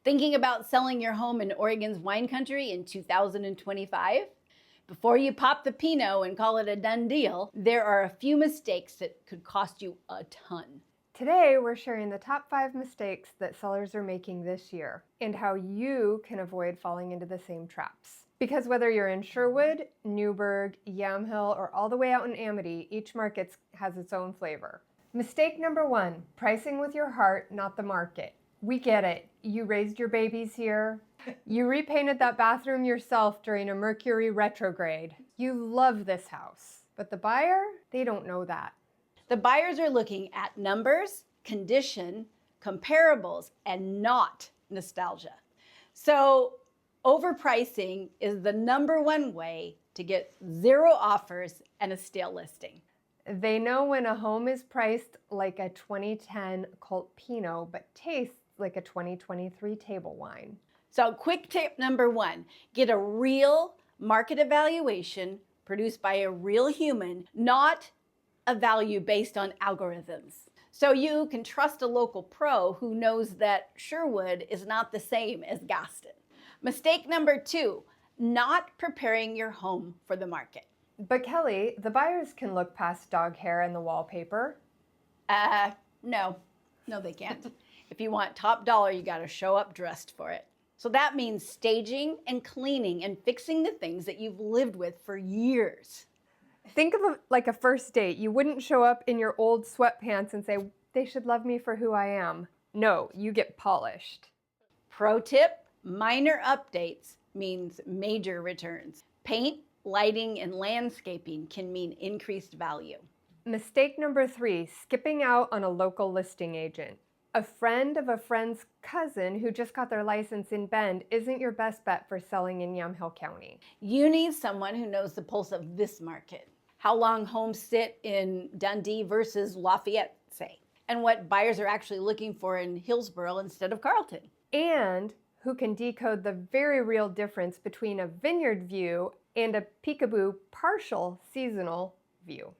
Thinking about selling your home in Oregon's wine country in 2025? Before you pop the pinot and call it a done deal, there are a few mistakes that could cost you a ton. Today, we're sharing the top 5 mistakes that sellers are making this year and how you can avoid falling into the same traps. Because whether you're in Sherwood, Newberg, Yamhill, or all the way out in Amity, each market has its own flavor. Mistake number 1, pricing with your heart, not the market. We get it. You raised your babies here. You repainted that bathroom yourself during a Mercury retrograde. You love this house. But the buyer, they don't know that. The buyers are looking at numbers, condition, comparables, and not nostalgia. So overpricing is the #1 way to get 0 offers and a stale listing. They know when a home is priced like a 2010 cult Pinot, but tastes like a 2023 table wine. So quick tip #1, get a real market evaluation produced by a real human, not a value based on algorithms. So you can trust a local pro who knows that Sherwood is not the same as Gaston. Mistake #2, not preparing your home for the market. But Kelly, the buyers can look past dog hair and the wallpaper. No, they can't. If you want top dollar, you gotta show up dressed for it. So that means staging and cleaning and fixing the things that you've lived with for years. Think of it like a first date. You wouldn't show up in your old sweatpants and say, they should love me for who I am. No, you get polished. Pro tip, minor updates means major returns. Paint, lighting, and landscaping can mean increased value. Mistake #3, skipping out on a local listing agent. A friend of a friend's cousin who just got their license in Bend isn't your best bet for selling in Yamhill County. You need someone who knows the pulse of this market. How long homes sit in Dundee versus Lafayette, say, and what buyers are actually looking for in Hillsborough instead of Carleton. And who can decode the very real difference between a vineyard view and a peekaboo partial seasonal view.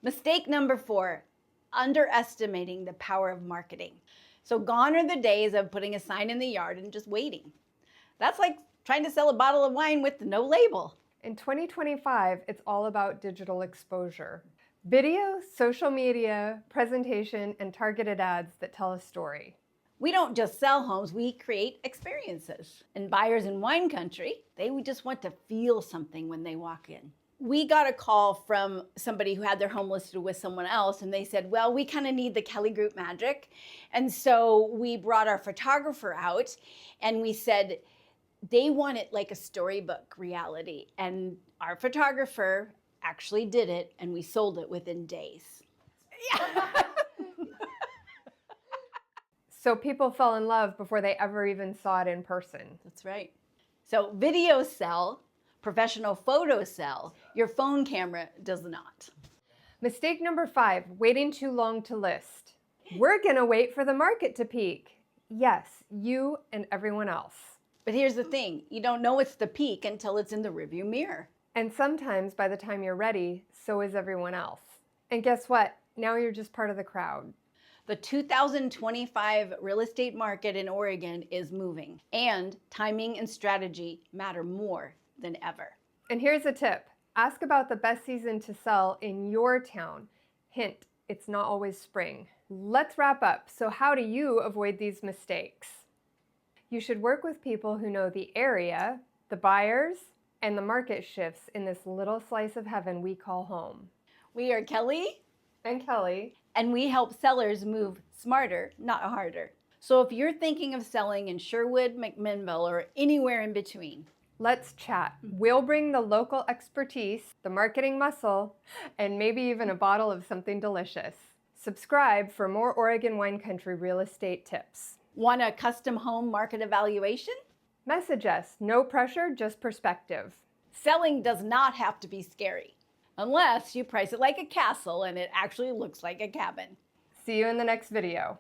Mistake #4, underestimating the power of marketing. So gone are the days of putting a sign in the yard and just waiting. That's like trying to sell a bottle of wine with no label. In 2025, it's all about digital exposure. Video, social media, presentation, and targeted ads that tell a story. We don't just sell homes, we create experiences. And buyers in wine country, they would just want to feel something when they walk in. We got a call from somebody who had their home listed with someone else, and they said, well, we kind of need the Kelly Group magic. And so we brought our photographer out, and we said, they want it like a storybook reality. And our photographer actually did it, and we sold it within days. So people fell in love before they ever even saw it in person. That's right. So videos sell, professional photos sell, your phone camera does not. Mistake #5, waiting too long to list. We're gonna wait for the market to peak. Yes, you and everyone else. But here's the thing, you don't know it's the peak until it's in the rearview mirror. And sometimes by the time you're ready, so is everyone else. And guess what? Now you're just part of the crowd. The 2025 real estate market in Oregon is moving, and timing and strategy matter more than ever. And here's a tip. Ask about the best season to sell in your town. Hint, it's not always spring. Let's wrap up. So how do you avoid these mistakes? You should work with people who know the area, the buyers, and the market shifts in this little slice of heaven we call home. We are Kelly and Kelly, and we help sellers move smarter, not harder. So if you're thinking of selling in Sherwood, McMinnville, or anywhere in between, let's chat. We'll bring the local expertise, the marketing muscle, and maybe even a bottle of something delicious. Subscribe for more Oregon wine country real estate tips. Want a custom home market evaluation? Message us. No pressure, just perspective. Selling does not have to be scary, unless you price it like a castle and it actually looks like a cabin. See you in the next video.